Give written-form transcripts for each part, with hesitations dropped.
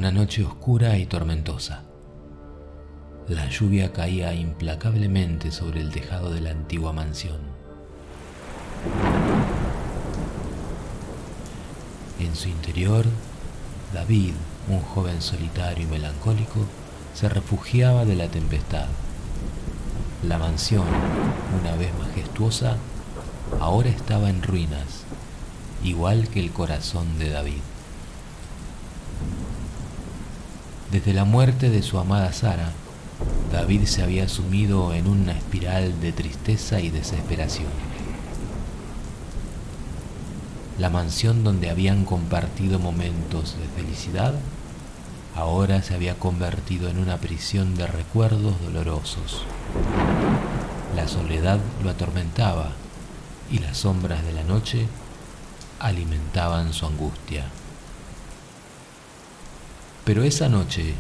una noche oscura y tormentosa. La lluvia caía implacablemente sobre el tejado de la antigua mansión. En su interior, David, un joven solitario y melancólico, se refugiaba de la tempestad. La mansión, una vez majestuosa, ahora estaba en ruinas, igual que el corazón de David. Desde la muerte de su amada Sara, David se había sumido en una espiral de tristeza y desesperación. La mansión donde habían compartido momentos de felicidad ahora se había convertido en una prisión de recuerdos dolorosos. La soledad lo atormentaba y las sombras de la noche alimentaban su angustia. Pero esa noche,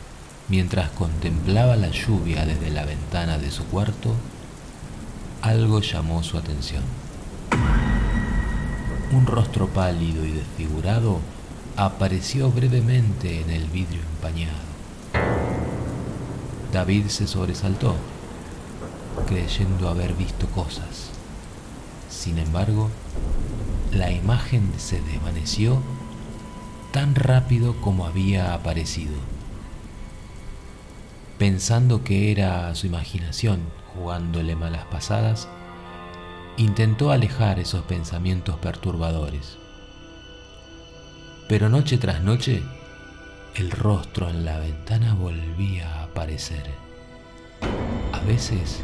mientras contemplaba la lluvia desde la ventana de su cuarto, algo llamó su atención. Un rostro pálido y desfigurado apareció brevemente en el vidrio empañado. David se sobresaltó, creyendo haber visto cosas. Sin embargo, la imagen se desvaneció tan rápido como había aparecido. Pensando que era su imaginación jugándole malas pasadas, intentó alejar esos pensamientos perturbadores. Pero noche tras noche, el rostro en la ventana volvía a aparecer. A veces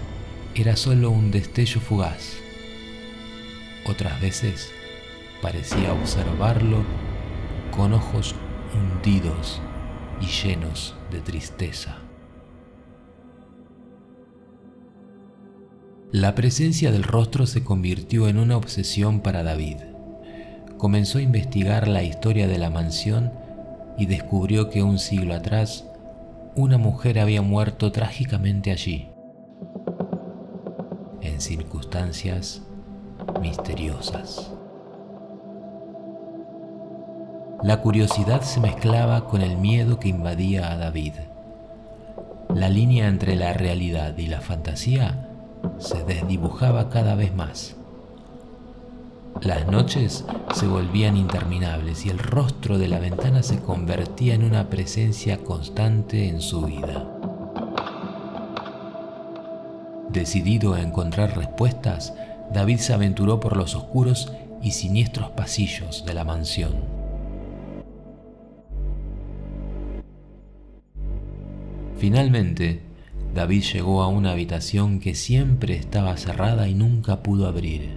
era solo un destello fugaz. Otras veces parecía observarlo con ojos hundidos y llenos de tristeza. La presencia del rostro se convirtió en una obsesión para David. Comenzó a investigar la historia de la mansión y descubrió que un siglo atrás una mujer había muerto trágicamente allí, en circunstancias misteriosas. La curiosidad se mezclaba con el miedo que invadía a David. La línea entre la realidad y la fantasía se desdibujaba cada vez más. Las noches se volvían interminables y el rostro de la ventana se convertía en una presencia constante en su vida. Decidido a encontrar respuestas, David se aventuró por los oscuros y siniestros pasillos de la mansión. Finalmente, David llegó a una habitación que siempre estaba cerrada y nunca pudo abrir.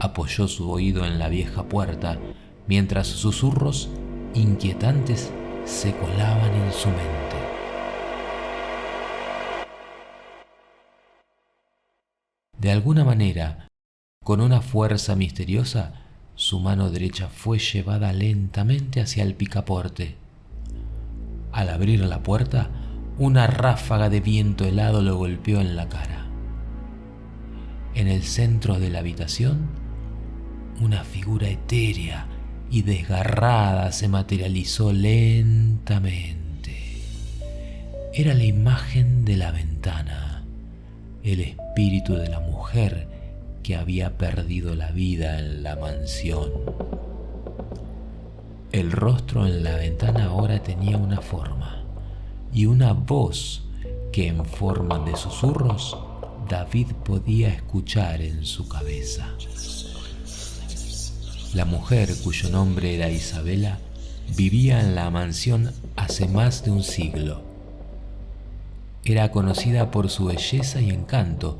Apoyó su oído en la vieja puerta mientras susurros inquietantes se colaban en su mente. De alguna manera, con una fuerza misteriosa, su mano derecha fue llevada lentamente hacia el picaporte. Al abrir la puerta, una ráfaga de viento helado lo golpeó en la cara. En el centro de la habitación, una figura etérea y desgarrada se materializó lentamente. Era la imagen de la ventana, el espíritu de la mujer que había perdido la vida en la mansión. El rostro en la ventana ahora tenía una forma y una voz que en forma de susurros David podía escuchar en su cabeza. La mujer, cuyo nombre era Isabela, vivía en la mansión hace más de un siglo. Era conocida por su belleza y encanto,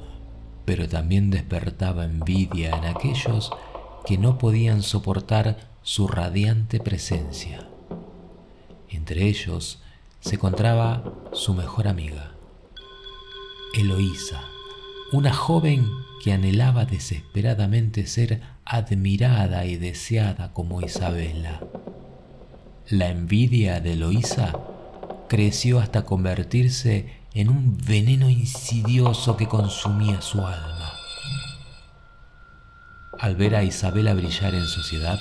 pero también despertaba envidia en aquellos que no podían soportar su radiante presencia. Entre ellos se encontraba su mejor amiga, Eloísa, una joven que anhelaba desesperadamente ser admirada y deseada como Isabela. La envidia de Eloísa creció hasta convertirse en un veneno insidioso que consumía su alma. Al ver a Isabela brillar en sociedad,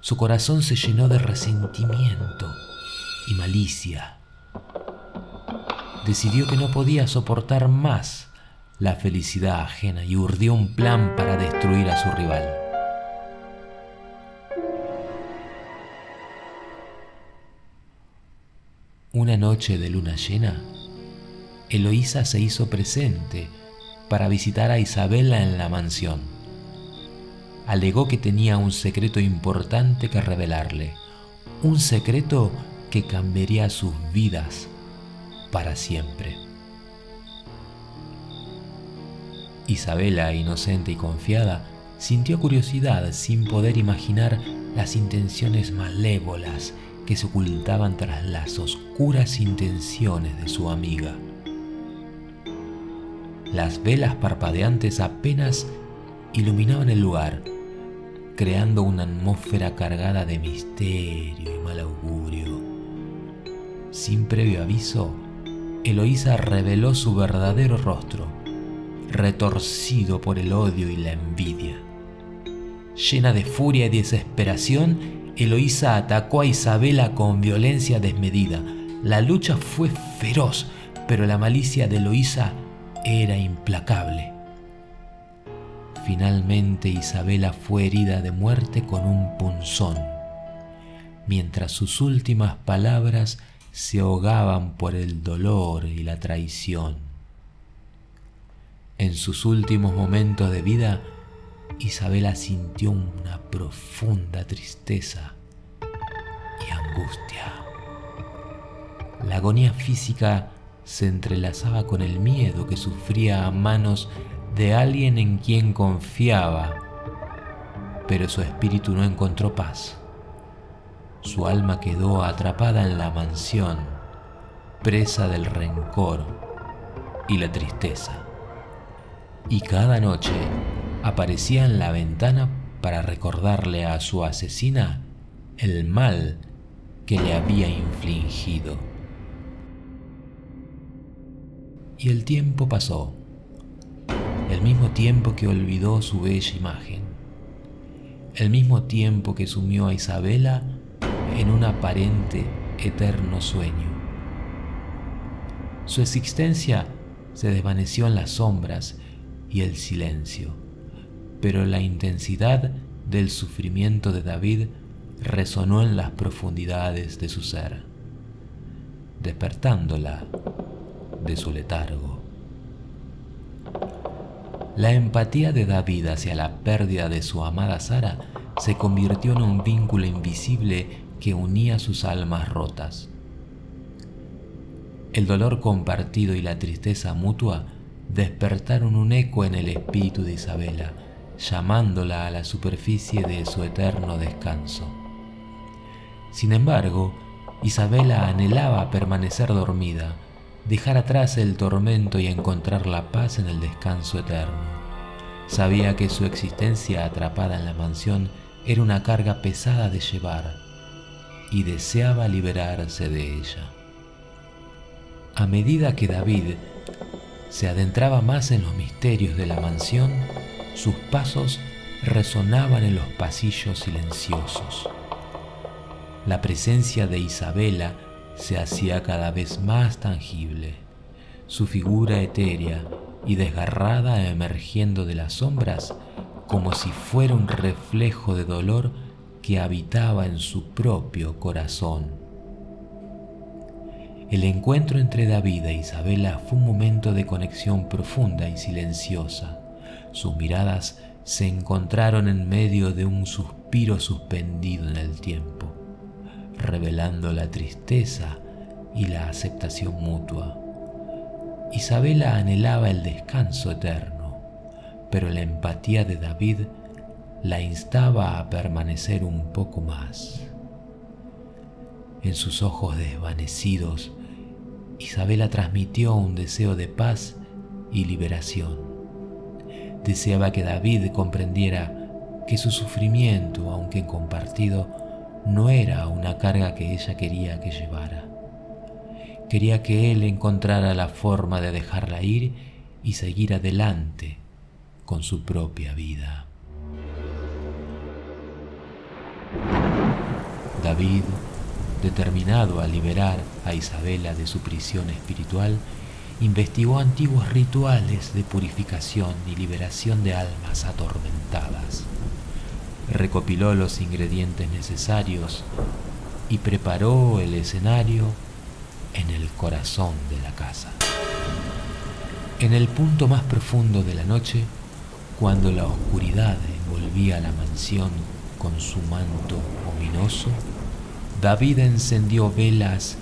su corazón se llenó de resentimiento y malicia. Decidió que no podía soportar más la felicidad ajena y urdió un plan para destruir a su rival. Una noche de luna llena, Eloísa se hizo presente para visitar a Isabela en la mansión. Alegó que tenía un secreto importante que revelarle, un secreto que cambiaría sus vidas para siempre. Isabela, inocente y confiada, sintió curiosidad sin poder imaginar las intenciones malévolas que se ocultaban tras las oscuras intenciones de su amiga. Las velas parpadeantes apenas iluminaban el lugar, creando una atmósfera cargada de misterio y mal augurio. Sin previo aviso, Eloísa reveló su verdadero rostro, retorcido por el odio y la envidia. Llena de furia y desesperación, Eloísa atacó a Isabela con violencia desmedida. La lucha fue feroz, pero la malicia de Eloísa era implacable. Finalmente Isabela fue herida de muerte con un punzón, mientras sus últimas palabras se ahogaban por el dolor y la traición. En sus últimos momentos de vida, Isabela sintió una profunda tristeza y angustia. La agonía física se entrelazaba con el miedo que sufría a manos de alguien en quien confiaba, pero su espíritu no encontró paz. Su alma quedó atrapada en la mansión, presa del rencor y la tristeza. Y cada noche aparecía en la ventana para recordarle a su asesina el mal que le había infligido. Y el tiempo pasó, el mismo tiempo que olvidó su bella imagen, el mismo tiempo que sumió a Isabela en un aparente eterno sueño. Su existencia se desvaneció en las sombras y el silencio, pero la intensidad del sufrimiento de David resonó en las profundidades de su ser, despertándola de su letargo. La empatía de David hacia la pérdida de su amada Sara se convirtió en un vínculo invisible que unía sus almas rotas. El dolor compartido y la tristeza mutua despertaron un eco en el espíritu de Isabela, llamándola a la superficie de su eterno descanso. Sin embargo, Isabela anhelaba permanecer dormida, dejar atrás el tormento y encontrar la paz en el descanso eterno. Sabía que su existencia atrapada en la mansión era una carga pesada de llevar y deseaba liberarse de ella. A medida que David se adentraba más en los misterios de la mansión, sus pasos resonaban en los pasillos silenciosos. La presencia de Isabela se hacía cada vez más tangible, su figura etérea y desgarrada emergiendo de las sombras como si fuera un reflejo de dolor que habitaba en su propio corazón. El encuentro entre David e Isabela fue un momento de conexión profunda y silenciosa. Sus miradas se encontraron en medio de un suspiro suspendido en el tiempo, revelando la tristeza y la aceptación mutua. Isabela anhelaba el descanso eterno, pero la empatía de David la instaba a permanecer un poco más. En sus ojos desvanecidos, Isabela transmitió un deseo de paz y liberación. Deseaba que David comprendiera que su sufrimiento, aunque compartido, no era una carga que ella quería que llevara. Quería que él encontrara la forma de dejarla ir y seguir adelante con su propia vida. David, determinado a liberar a Isabela de su prisión espiritual, investigó antiguos rituales de purificación y liberación de almas atormentadas. Recopiló los ingredientes necesarios y preparó el escenario en el corazón de la casa. En el punto más profundo de la noche, cuando la oscuridad envolvía la mansión con su manto ominoso, David encendió velas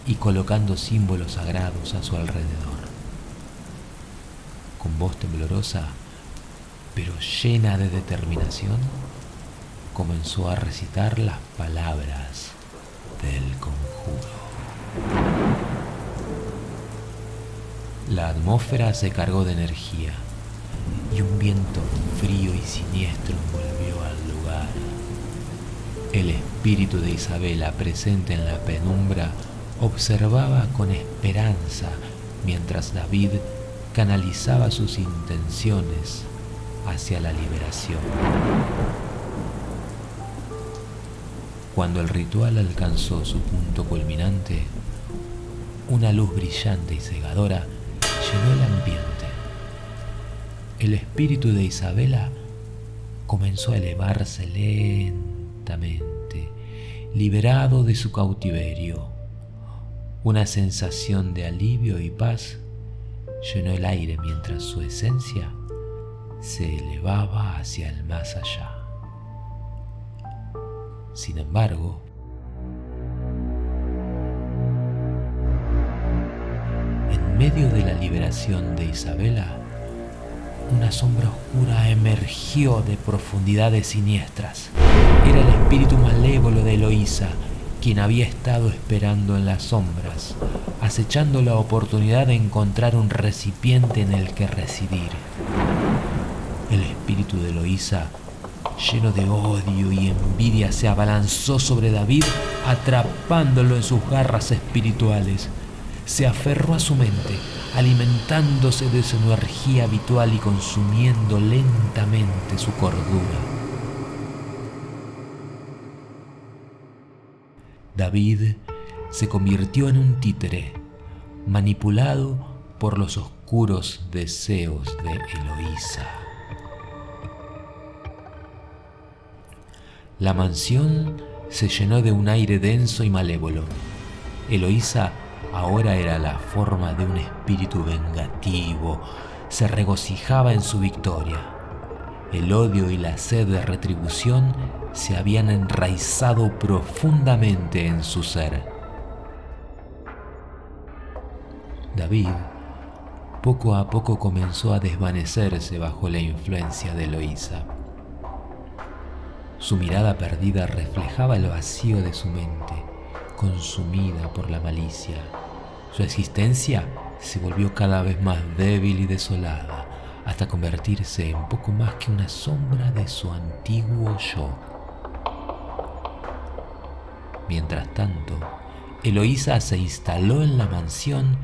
y colocando símbolos sagrados a su alrededor. Con voz temblorosa, pero llena de determinación, comenzó a recitar las palabras del conjuro. La atmósfera se cargó de energía y un viento frío y siniestro envolvió al lugar. El espíritu de Isabela, presente en la penumbra, observaba con esperanza mientras David canalizaba sus intenciones hacia la liberación. Cuando el ritual alcanzó su punto culminante, una luz brillante y cegadora llenó el ambiente. El espíritu de Isabela comenzó a elevarse lentamente, liberado de su cautiverio. Una sensación de alivio y paz llenó el aire mientras su esencia se elevaba hacia el más allá. Sin embargo, en medio de la liberación de Isabela, una sombra oscura emergió de profundidades siniestras. Era el espíritu malévolo de Eloísa, quien había estado esperando en las sombras, acechando la oportunidad de encontrar un recipiente en el que residir. El espíritu de Eloísa, lleno de odio y envidia, se abalanzó sobre David, atrapándolo en sus garras espirituales. Se aferró a su mente, alimentándose de su energía habitual y consumiendo lentamente su cordura. David se convirtió en un títere, manipulado por los oscuros deseos de Eloísa. La mansión se llenó de un aire denso y malévolo. Eloísa ahora era la forma de un espíritu vengativo. Se regocijaba en su victoria. El odio y la sed de retribución se habían enraizado profundamente en su ser. David poco a poco comenzó a desvanecerse bajo la influencia de Eloísa. Su mirada perdida reflejaba el vacío de su mente, consumida por la malicia. Su existencia se volvió cada vez más débil y desolada, hasta convertirse en poco más que una sombra de su antiguo yo. Mientras tanto, Eloísa se instaló en la mansión,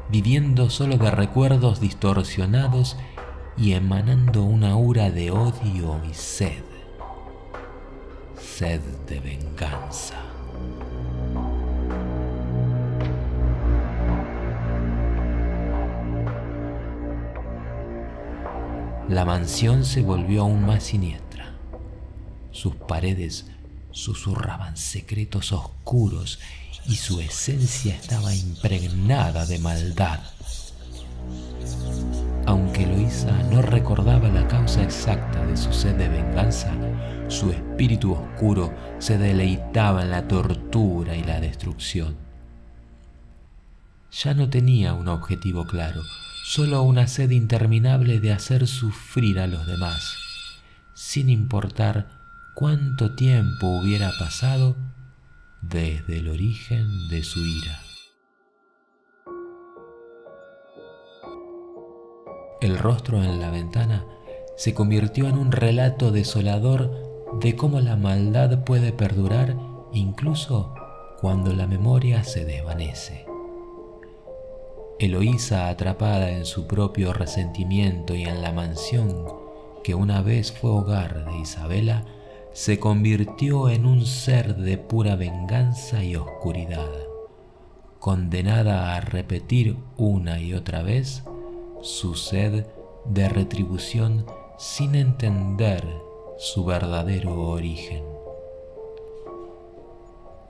viviendo solo de recuerdos distorsionados y emanando una aura de odio y sed de venganza. La mansión se volvió aún más siniestra. Sus paredes susurraban secretos oscuros y su esencia estaba impregnada de maldad. Aunque Eloísa no recordaba la causa exacta de su sed de venganza, su espíritu oscuro se deleitaba en la tortura y la destrucción. Ya no tenía un objetivo claro, solo una sed interminable de hacer sufrir a los demás, sin importar cuánto tiempo hubiera pasado desde el origen de su ira. El rostro en la ventana se convirtió en un relato desolador de cómo la maldad puede perdurar incluso cuando la memoria se desvanece. Eloísa, atrapada en su propio resentimiento y en la mansión que una vez fue hogar de Isabela, se convirtió en un ser de pura venganza y oscuridad, condenada a repetir una y otra vez su sed de retribución sin entender su verdadero origen.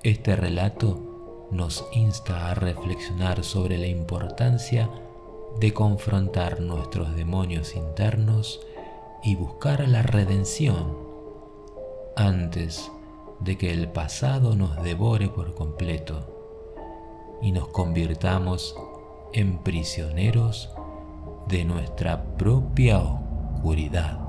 Este relato nos insta a reflexionar sobre la importancia de confrontar nuestros demonios internos y buscar la redención antes de que el pasado nos devore por completo y nos convirtamos en prisioneros de nuestra propia oscuridad.